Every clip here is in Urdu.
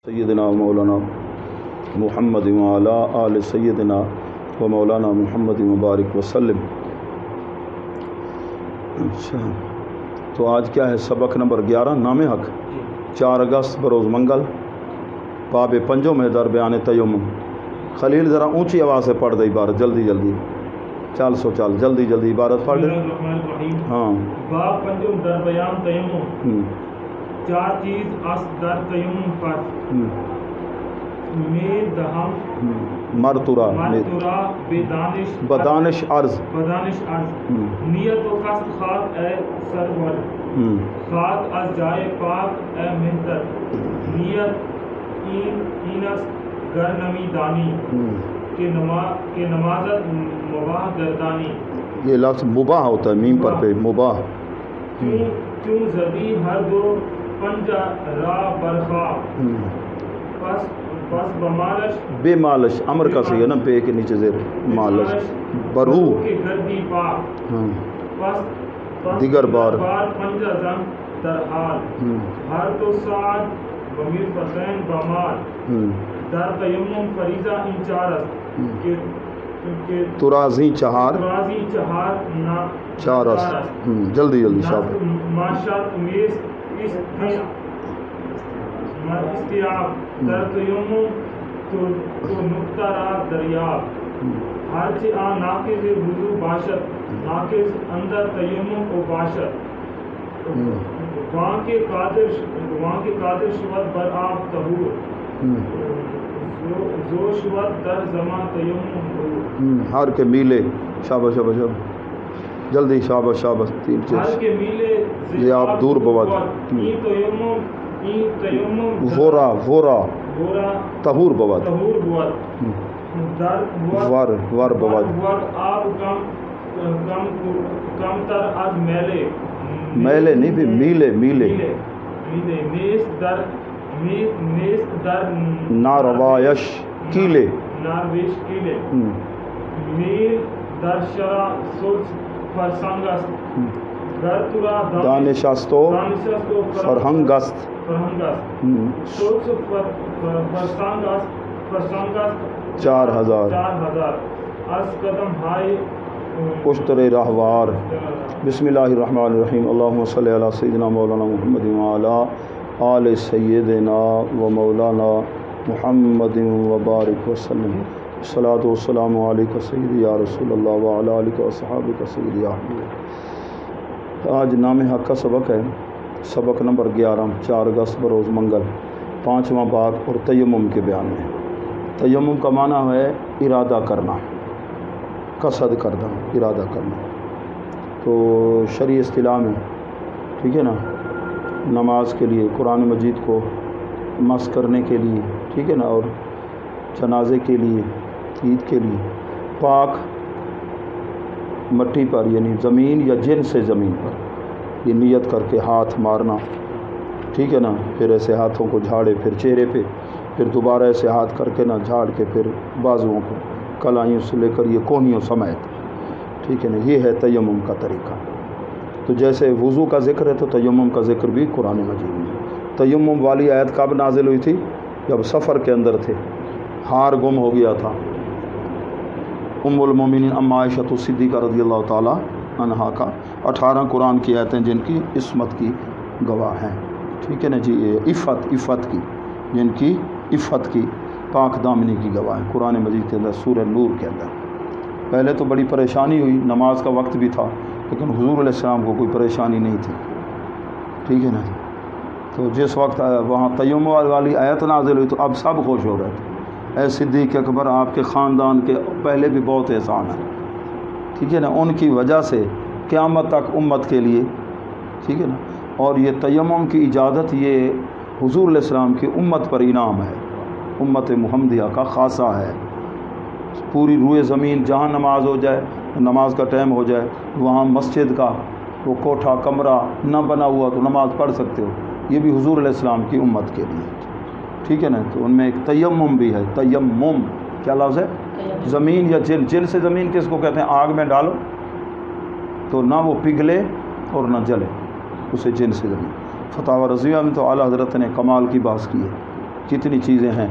سیدنا مولانا محمد وعلی آل سیدنا و مولانا محمد مبارک وسلم۔ اچھا، تو آج کیا ہے؟ سبق نمبر 11، نام حق، 4 اگست بروز منگل، باب پنجم میں در بیان تیمم۔ خلیل ذرا اونچی آواز سے پڑھ دے عبارت، جلدی جلدی، چل جلدی جلدی عبارت پڑھ دے۔ ہاں، باب پنجم در بیان تیمم۔ 4 چیز اس در تیمم پر میں دہم مرتورا بدانش عرض نیت و قصد خاک اے سرور، خاک از جائے پاک اے مہتر، نیت اینس گر نمی دانی کہ نمازت مباح گردانی۔ یہ لفظ مباح ہوتا ہے، میم پر پہ مباح۔ چون زدی ہر دو پنجہ را برخواہ، پس بمالش بے مالش، امر کا صحیح ہے نا، بے کے نیچے زیر مالش، برو کے گردی پاک، پس دیگر بار پنجہ زن در حال، ہر تو سعد بمیر فسین بمال، در تیمم فریضہ ان 4 است ترازی چہار نا 4 است۔ جلدی جلدی شاپ معاشرت میز استیاب، در تیمم تو نقطہ را دریاب، ہرچی آن ناقض وضو باشد، ناقض اندر تیمم و باشد، وہاں کے قادر شود بر آب طہور، زو شود در زمان تیمم، ہر کے میلے، شاباش شاباش شاباش، جلدی شاباش شاباش، 3 چیز، ہر کے میلے یہ آپ دور بواد، وورا طہور بواد، وار بواد، آب کم تر از میلے، میلے نہیں بھی میلے نیست در ناروایش کیلے، نارویش کیلے، میل در شرع سلس فرسنگ است، گر ترا دانش است و فرهنگ است، سلس فرسنگ است 4000 از قدم های اشتر راہوار۔ بسم اللہ الرحمن الرحیم، اللہم صلی علی سیدنا مولانا محمد وعلی آل سیدنا و مولانا محمد وبارک وسلم۔ الصلاۃ والسلام علیک سیدی یا رسول اللہ وعلی آلک و صحابک سیدی یا حبیب۔ آج نام حق کا سبق ہے، سبق نمبر 11، 4 اگست بروز منگل، 5واں باب اور تیمم کے بیان میں۔ تیمم کا معنی ہے ارادہ کرنا، قصد کرنا، ارادہ کرنا۔ تو شرعی اصطلاح میں، ٹھیک ہے نا، نماز کے لیے، قرآن مجید کو مس کرنے کے لیے، ٹھیک ہے نا، اور جنازے کے لیے، عید کے لیے، پاک مٹی پر یعنی زمین یا جن سے زمین پر یہ نیت کر کے ہاتھ مارنا، ٹھیک ہے نا، پھر ایسے ہاتھوں کو جھاڑے، پھر چہرے پہ، پھر دوبارہ ایسے ہاتھ کر کے نا جھاڑ کے، پھر بازوؤں کو، کلائیوں سے لے کر یہ کونیوں سمیت، ٹھیک ہے نا، یہ ہے تیمم کا طریقہ۔ تو جیسے وضو کا ذکر ہے تو تیمم کا ذکر بھی قرآن مجید میں۔ تیمم والی آیت کب نازل ہوئی تھی؟ جب سفر کے اندر تھے، ہار گم ہو گیا تھا۔ ام المومنین ام عائشہ صدیقہ رضی اللہ تعالی عنہا کا 18 قرآن کی آیتیں جن کی عصمت کی گواہ ہیں، ٹھیک ہے نا جی، عفت کی، جن کی عفت کی، پاک دامنی کی گواہ ہیں قرآن مجید کے اندر، سورہ نور کے اندر۔ پہلے تو بڑی پریشانی ہوئی، نماز کا وقت بھی تھا، لیکن حضور علیہ السلام کو کوئی پریشانی نہیں تھی، ٹھیک ہے نا جی۔ تو جس وقت وہاں تیمم والی آیت نازل ہوئی تو اب سب خوش ہو رہے تھے، اے صدیق اکبر، آپ کے خاندان کے پہلے بھی بہت احسان ہیں، ٹھیک ہے نا، ان کی وجہ سے قیامت تک امت کے لیے، ٹھیک ہے نا، اور یہ تیمم کی اجازت یہ حضور علیہ السلام کی امت پر انعام ہے، امت محمدیہ کا خاصہ ہے۔ پوری روئے زمین جہاں نماز ہو جائے، نماز کا ٹائم ہو جائے، وہاں مسجد کا وہ کوٹھا کمرہ نہ بنا ہوا تو نماز پڑھ سکتے ہو، یہ بھی حضور علیہ السلام کی امت کے لیے، ٹھیک ہے نا۔ تو ان میں ایک تیمم بھی ہے، تیمم کیا لفظ ہے؟ زمین یا جل سے زمین کس کو کہتے ہیں؟ آگ میں ڈالو تو نہ وہ پگھلے اور نہ جلے، اسے جن سے زمین۔ فتاوی رضویہ میں تو اعلیٰ حضرت نے کمال کی بحث کی ہے، کتنی چیزیں ہیں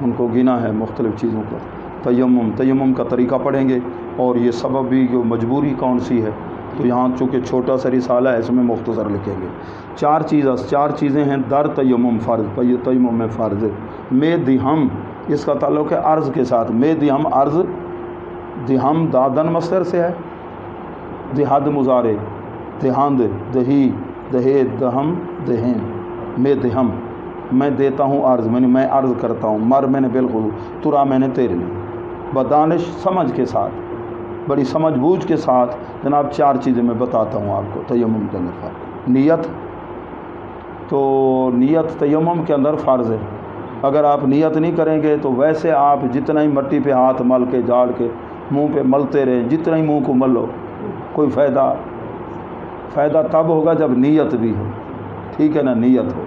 ان کو گنا ہے مختلف چیزوں کو. تیمم کا طریقہ پڑھیں گے، اور یہ سبب بھی جو مجبوری کون سی ہے، تو یہاں چونکہ چھوٹا سا رسالہ ہے اس میں مختصر لکھیں گے. چار چیزیں ہیں در تیمم فرض، تیمم میں فرض. میں دہم، اس کا تعلق ہے عرض کے ساتھ. میں دہم عرض، دہم دادن مصدر سے ہے، دہد مضارع، دہند دہی دہے دہم دہین. میں دہم میں دیتا ہوں عرض، میں عرض کرتا ہوں. مر میں نے بالکل، ترا میں نے تیرے لیے. بدانش سمجھ کے ساتھ، بڑی سمجھ بوجھ کے ساتھ جناب 4 چیزیں میں بتاتا ہوں آپ کو تیمم کے اندر فرض. نیت، تو نیت تیمم کے اندر فرض ہے. اگر آپ نیت نہیں کریں گے تو ویسے آپ جتنا ہی مٹی پہ ہاتھ مل کے جاڑ کے منہ پہ ملتے رہیں، جتنا ہی منہ کو ملو، کوئی فائدہ تب ہوگا جب نیت بھی ہو. ٹھیک ہے نا، نیت ہو.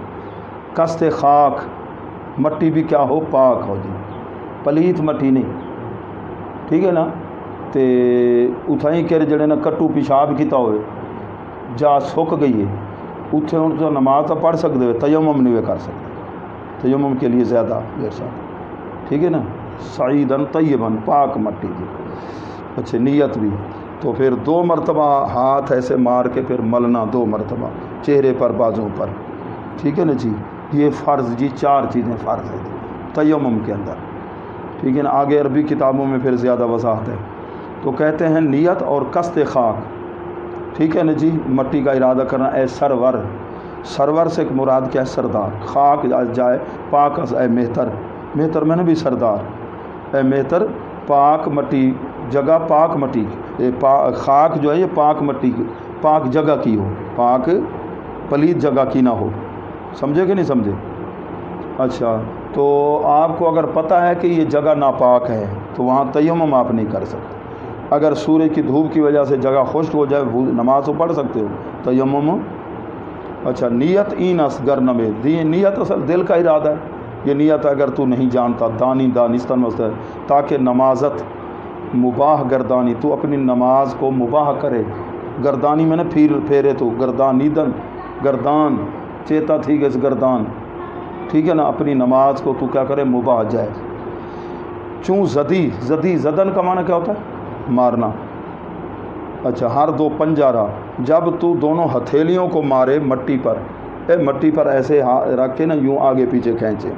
قصد خاک، مٹی بھی کیا ہو، پاک ہو جی، پلیت مٹی نہیں. ٹھیک ہے نا. تے اتھائی کر جڑے نا کٹو پیشاب کیتا ہوئے جا سک گئی ہے، اتھے ان تو نماز تو پڑھ سکتے ہوئے، تیمم نہیں کر سکتے. تیمم کے لیے زیادہ دیر ساتھ. ٹھیک ہے نا. سعیدن طیبن، پاک مٹی دی. اچھا نیت بھی، تو پھر 2 مرتبہ ہاتھ ایسے مار کے پھر ملنا 2 مرتبہ چہرے پر، بازوں پر. ٹھیک ہے نا جی. یہ فرض جی 4 چیزیں فرض ہیں تیمم کے اندر. ٹھیک ہے نا. آگے عربی کتابوں میں پھر زیادہ وضاحت ہے. تو کہتے ہیں نیت اور قصد خاک. ٹھیک ہے نا جی. مٹی کا ارادہ کرنا. اے سرور سے مراد کیا ہے، سردار. خاک جائے پاک، اے مہتر میں نے بھی سردار. اے مہتر، پاک مٹی جگہ، پاک مٹی. خاک جو ہے یہ پاک مٹی کی، پاک جگہ کی ہو، پاک پلید جگہ کی نہ ہو. سمجھے کہ نہیں سمجھے؟ اچھا، تو آپ کو اگر پتہ ہے کہ یہ جگہ ناپاک ہے تو وہاں تیمم آپ نہیں کر سکتے. اگر سورج کی دھوپ کی وجہ سے جگہ خشک ہو جائے، نماز تو پڑھ سکتے ہو، تیمم. اچھا، نیت این اصغر نمے، نیت اصل دل کا ارادہ ہے. یہ نیت اگر تو نہیں جانتا، دانستان ہے، تاکہ نمازت مباح گردانی، تو اپنی نماز کو مباح کرے. گردانی میں نے پھیرے تو گردانیدن، گردان چیتا تھی کہ اس گردان. ٹھیک ہے نا. اپنی نماز کو تو کیا کرے، مباح جائے. چوں زدن کا معنی کیا ہوتا ہے، مارنا. اچھا، ہر 2 پنجارہ، جب تو دونوں ہتھیلیوں کو مارے مٹی پر. مٹی پر ایسے رکھ کے نا یوں آگے پیچھے کھینچے،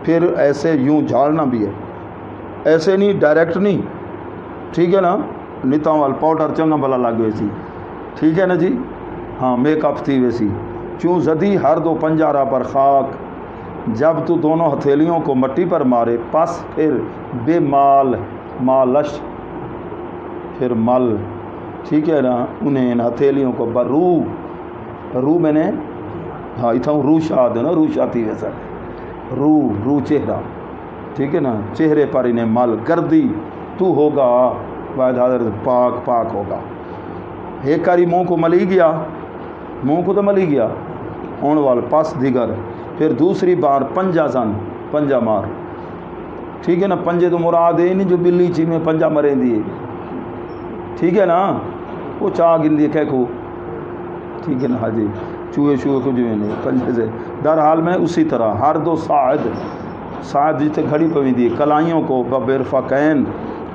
پھر ایسے یوں جھاڑنا بھی ہے، ایسے نہیں، ڈائریکٹ نہیں. ٹھیک ہے نا. نیتاں وال پاؤڈر چنگا بلا لگ ویسی. ٹھیک ہے نا جی. ہاں، میک اپ تھی ویسی. چوں زدی ہر 2 پنجارہ پر خاک، جب تو دونوں ہتھیلیوں کو مٹی پر مارے، پس پھر بے مالش، پھر مل. ٹھیک ہے نا. انہیں ان ہتھیلیوں کو رو میں نے، ہاں اتھاں روح شاد ہے نا، روح شاتی ویسا روح چہرہ. ٹھیک ہے نا. چہرے پر انہیں مل. گردی تو ہوگا واحد حضرت پاک ہوگا. ایک کاری منہ کو ملی گیا، منہ کو تو ملی گیا ہون وال پاس دیگر. پھر دوسری بار پنجا مار. ٹھیک ہے نا. پنجے تو مراد ہے نہیں جو بلی چی میں پنجا مریں دی. ٹھیک ہے نا. وہ چاہ گندی کہہ کو. ٹھیک ہے نا. ہاں جی. چوہے کچھ بھی نہیں پنجے سے. درحال میں اسی طرح ہر 2 ساعد جتنے گھڑی پوی دی، کلائیوں کو ببرفقین،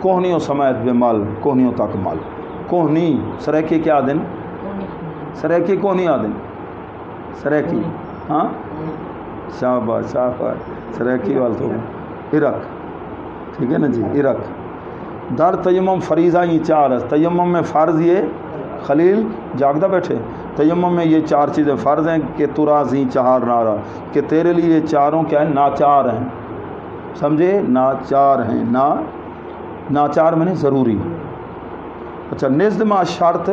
کوہنیوں سمیت بے مل، کوہنیوں تک مل. کوہنی سریکی کیا دن، سریکی کوہنی آدن، سریکی. ہاں شاباش سریکی وال تو عرق. ٹھیک ہے نا جی. عرق. در تیمم فریضہ یہ 4 ہے. تیمم میں فرض، یہ خلیل جاگدہ بیٹھے، تیمم میں یہ 4 چیزیں فرض ہیں کہ ترا زی 4 نارا، کہ تیرے لیے یہ چاروں کیا ہیں، ناچار ہیں. سمجھے، ناچار ہیں. ناچار میں نے ضروری. اچھا، نزد ما شرط،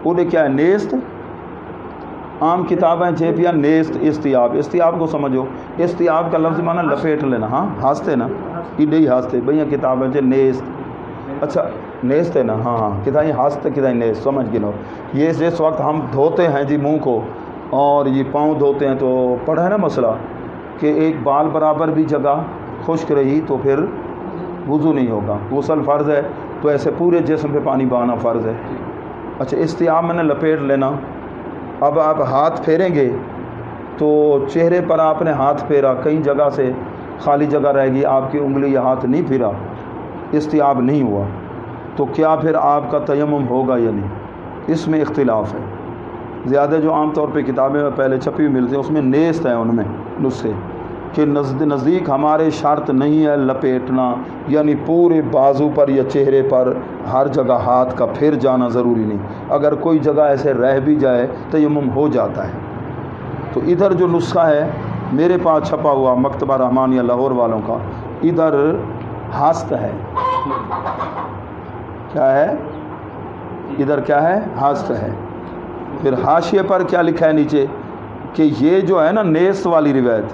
وہ کیا ہے، نیست. عام کتابیں جیپیا نیست. استیاب کو سمجھو. استیاب کا لفظ مانا لپیٹ لینا. ہاں ہاستے نا، ایڈے ہی ہاستے بھیا کتابیں نیست. اچھا نیست ہے نا. ہاں کتائی ہاستے کتائی نیست، سمجھ گئے. یہ جس وقت ہم دھوتے ہیں جی منہ کو اور یہ پاؤں دھوتے ہیں، تو پڑھا ہے نا مسئلہ کہ ایک بال برابر بھی جگہ خشک رہی تو پھر وضو نہیں ہوگا. غسل فرض ہے تو ایسے پورے جسم پہ پانی بہانا فرض ہے. اچھا، استیاب میں نے لپیٹ لینا. اب آپ ہاتھ پھیریں گے تو چہرے پر آپ نے ہاتھ پھیرا، کئی جگہ سے خالی جگہ رہ گئی، آپ کی انگلی یا ہاتھ نہیں پھرا، استیاب نہیں ہوا، تو کیا پھر آپ کا تیمم ہوگا یا نہیں؟ اس میں اختلاف ہے۔ زیادہ جو عام طور پہ کتابیں میں پہلے چھپی ہوئی ملتی ہیں اس میں نیست ہے، ان میں نسخے کہ نزدیک ہمارے شرط نہیں ہے لپیٹنا، یعنی پورے بازو پر یا چہرے پر ہر جگہ ہاتھ کا پھر جانا ضروری نہیں، اگر کوئی جگہ ایسے رہ بھی جائے تیمم ہو جاتا ہے۔ تو ادھر جو نسخہ ہے میرے پاس چھپا ہوا مکتبہ رحمانیہ لاہور والوں کا، ادھر ہست ہے، کیا ہے ادھر، کیا ہے ہست ہے۔ پھر حاشیے پر کیا لکھا ہے نیچے کہ یہ جو ہے نا نیست والی روایت،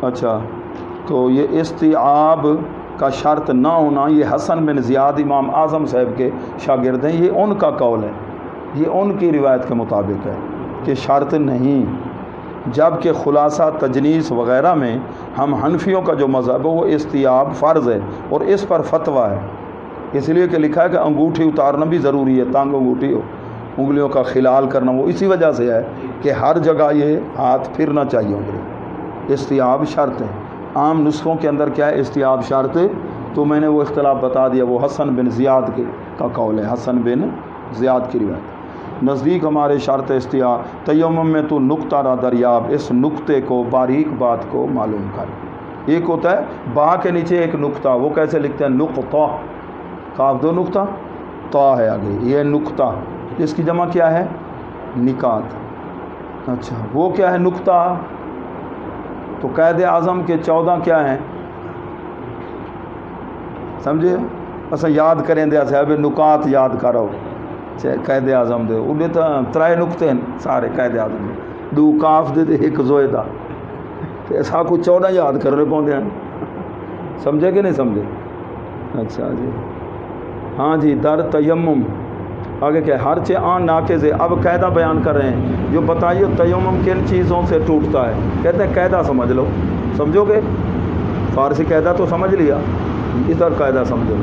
اچھا تو یہ استیعاب کا شرط نہ ہونا، یہ حسن بن زیاد امام اعظم صاحب کے شاگرد ہیں، یہ ان کا قول ہے، یہ ان کی روایت کے مطابق ہے کہ شرط نہیں، جبکہ خلاصہ تجنیس وغیرہ میں ہم حنفیوں کا جو مذہب ہے وہ استیعاب فرض ہے اور اس پر فتویٰ ہے، اس لیے کہ لکھا ہے کہ انگوٹھی اتارنا بھی ضروری ہے، تانگ انگوٹھی ہو، انگلیوں کا خلال کرنا، وہ اسی وجہ سے ہے کہ ہر جگہ یہ ہاتھ پھرنا چاہیے انگلی، استیعاب شرط ہے۔ عام نسخوں کے اندر کیا ہے استیعاب شرط، تو میں نے وہ اختلاف بتا دیا، وہ حسن بن زیاد کا قول ہے، حسن بن زیاد کی روایت۔ نزدیک ہمارے شرط استیعاب تیمم میں تو نقطہ را دریاب، اس نقطے کو باریک بات کو معلوم کر۔ ایک ہوتا ہے با کے نیچے ایک نقطہ، وہ کیسے لکھتے ہیں نقطہ، کاف دو نقطہ تا ہے آگے، یہ نقطہ، اس کی جمع کیا ہے نکات، اچھا وہ کیا ہے نقطہ، تو قائد اعظم کے 14 کیا ہیں سمجھے، اصلا یاد کریں دیا صاحب نکات یاد کرو، قائد اعظم دے انہیں تو 3 نقطے ہیں سارے قائد اعظم دے، 2 کاف دے ایک زویدہ، ایسا کو 14 یاد کرنے پاؤں ہیں، سمجھے کہ نہیں سمجھے؟ اچھا جی ہاں جی، در تیمم آگے کیا ہر چے آن ناقض ہے، اب قاعدہ بیان کر رہے ہیں، جو بتائیے تیمم کن چیزوں سے ٹوٹتا ہے، کہتے ہیں قاعدہ سمجھ لو، سمجھو گے فارسی قاعدہ تو سمجھ لیا، ادھر قاعدہ سمجھو،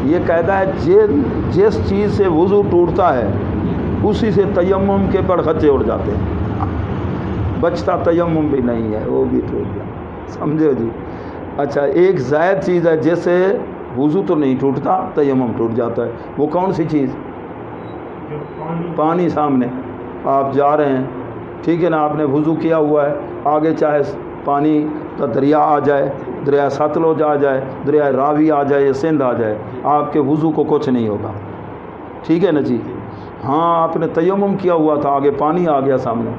یہ قاعدہ ہے جس چیز سے وضو ٹوٹتا ہے اسی سے تیمم کے پر خچے اڑ جاتے ہیں، بچتا تیمم بھی نہیں ہے، وہ بھی ٹوٹ گیا، سمجھو جی۔ اچھا ایک زائد چیز ہے جس سے وضو تو نہیں ٹوٹتا تیمم ٹوٹ جاتا ہے، وہ کون سی چیز؟ پانی، سامنے آپ جا رہے ہیں ٹھیک ہے نا، آپ نے وضو کیا ہوا ہے، آگے چاہے پانی کا دریا آ جائے، دریا ستلج آ جائے، دریا راوی آ جائے یا سندھ آ جائے، آپ کے وضو کو کچھ نہیں ہوگا، ٹھیک ہے نا جی۔ ہاں آپ نے تیمم کیا ہوا تھا، آگے پانی آ گیا سامنے،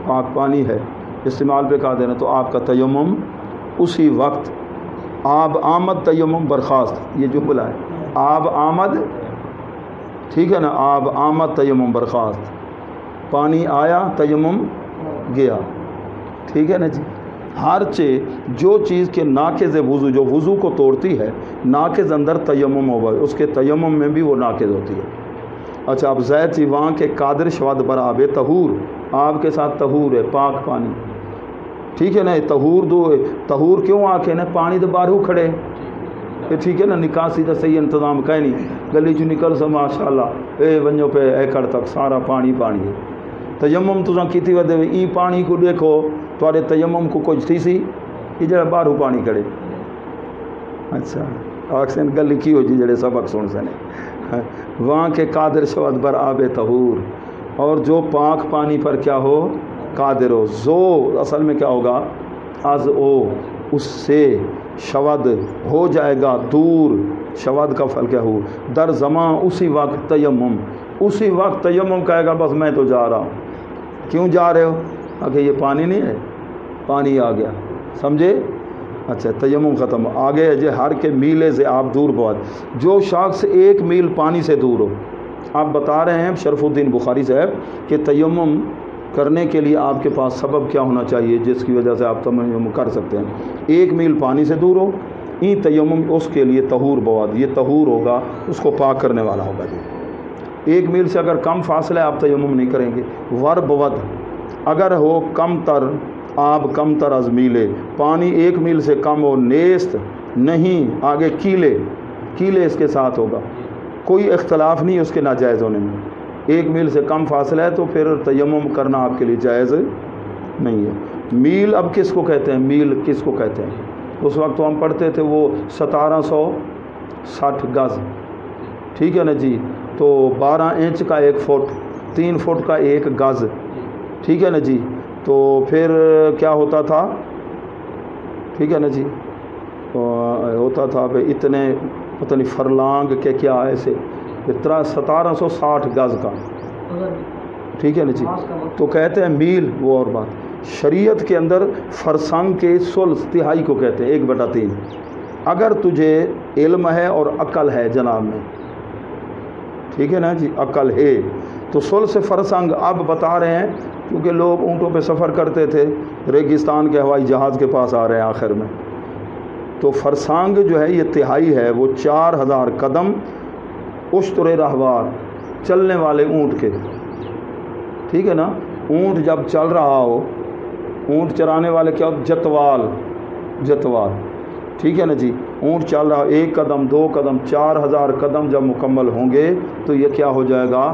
پاک پانی ہے استعمال پہ کہا دینا، تو آپ کا تیمم اسی وقت، آب آمد تیمم برخاست، یہ جملہ ہے، آب آمد ٹھیک ہے نا، آب آمد تیمم برخاست، پانی آیا تیمم گیا، ٹھیک ہے نا جی۔ ہر جو چیز کے ناقض وضو، جو وضو کو توڑتی ہے، ناقض اندر تیمم ہوگا، اس کے تیمم میں بھی وہ ناقض ہوتی ہے۔ اچھا اب زید سی وہاں کے قادر شود بر آب طہور، آب کے ساتھ طہور ہے پاک پانی، ٹھیک ہے نا، طہور کیوں آکھے نا، پانی تو باہروں کھڑے ٹھیک ہے نا، نکاسی کا صحیح انتظام کہیں نہیں، گلی چ نکل سو ماشاء اللہ اے ونجو پہ ایکڑ تک سارا پانی پانی ہے، تیمم تو کیتی ودے ای پانی کو دیکھو تھوڑے تیمم کو کچھ تھی سی، یہ جڑا باہروں پانی کھڑے، اچھا آکسن گل لکھی ہو جی جڑے سبق سن سنے، وہاں کے قادر شود بر آب طہور، اور جو پاک پانی پر کیا ہو قادر ہو، زو اصل میں کیا ہوگا از او، اس سے شود ہو جائے گا دور، شود کا پھل کیا ہو در زمان، اسی وقت تیمم، اسی وقت تیمم کہے گا بس میں تو جا رہا ہوں، کیوں جا رہے ہو؟ کہ یہ پانی نہیں ہے، پانی آ گیا، سمجھے؟ اچھا تیمم ختم، آگے ہے جی ہر کے میلے سے آپ دور بہت، جو شخص 1 میل پانی سے دور ہو، آپ بتا رہے ہیں شرف الدین بخاری صاحب کہ تیمم کرنے کے لیے آپ کے پاس سبب کیا ہونا چاہیے جس کی وجہ سے آپ تیمم کر سکتے ہیں، 1 میل پانی سے دور ہو، این تیمم اس کے لیے طہور بواد، یہ طہور ہوگا، اس کو پاک کرنے والا ہوگا جی۔ 1 میل سے اگر کم فاصلہ ہے آپ تیمم نہیں کریں گے، ور بود اگر ہو کم تر، آب کم تر از میلے، پانی 1 میل سے کم ہو، نیست نہیں، آگے کیلے اس کے ساتھ ہوگا، کوئی اختلاف نہیں اس کے ناجائز ہونے میں، 1 میل سے کم فاصلہ ہے تو پھر تیمم کرنا آپ کے لیے جائز نہیں ہے۔ میل اب کس کو کہتے ہیں؟ میل کس کو کہتے ہیں؟ اس وقت تو ہم پڑھتے تھے وہ 1760 گز، ٹھیک ہے نا جی، تو 12 انچ کا 1 فٹ، 3 فٹ کا 1 گز، ٹھیک ہے نا جی، تو پھر کیا ہوتا تھا، ٹھیک ہے نا جی، ہوتا تھا بھائی اتنے پتہ نہیں فرلانگ کے کیا ایسے 1760 گز کا، ٹھیک ہے نا جی، تو کہتے ہیں میل وہ اور بات۔ شریعت کے اندر فرسنگ کے ثلث تہائی کو کہتے ہیں 1/3۔ اگر تجھے علم ہے اور عقل ہے جناب میں، ٹھیک ہے نا جی، عقل ہے تو ثلث فرسنگ اب بتا رہے ہیں، کیونکہ لوگ اونٹوں پہ سفر کرتے تھے، ریگستان کے ہوائی جہاز کے پاس آ رہے ہیں آخر میں، تو فرسانگ جو ہے یہ تہائی ہے، وہ 4000 قدم اشتر رہوار چلنے والے اونٹ کے، ٹھیک ہے نا، اونٹ جب چل رہا ہو، اونٹ چرانے والے کیا جتوال، ٹھیک ہے نا جی، اونٹ چل رہا 1 قدم 2 قدم 4000 قدم جب مکمل ہوں گے تو یہ کیا ہو جائے گا،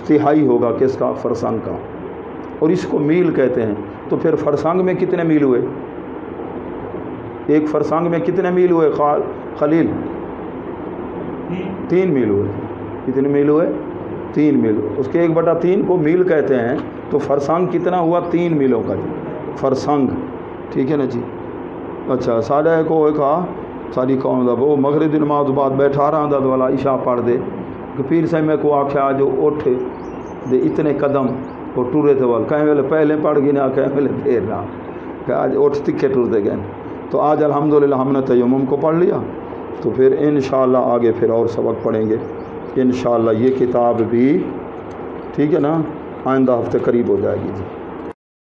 تہائی ہوگا کس کا، فرسنگ کا، اور اس کو میل کہتے ہیں۔ تو پھر فرسنگ میں کتنے میل ہوئے؟ ایک فرسنگ میں کتنے میل ہوئے خلیل؟ 3 میل ہوئے۔ کتنے میل ہوئے؟ 3 میل۔ اس کے 1/3 کو میل کہتے ہیں، تو فرسنگ کتنا ہوا؟ 3 میلوں کا جی فرسنگ، ٹھیک ہے نا جی۔ اچھا ساڈے کو کہا ساری قوم دا وہ مغرب دی نماز بعد بیٹھا رہا دا والا عشاء پڑھ دے کہ پیر صاحب میں کو آکھیا جو اٹھ دے اتنے قدم وہ ٹورے تھے وال کہیں ویلے پہلے پڑھ گئی نہ کہیں ویلے دیر نہ کہ آج اٹھ تکے ٹرتے گئے۔ تو آج الحمدللہ ہم نے تیمم کو پڑھ لیا، تو پھر انشاءاللہ آگے پھر اور سبق پڑھیں گے انشاءاللہ۔ یہ کتاب بھی ٹھیک ہے نا آئندہ ہفتے قریب ہو جائے گی جی۔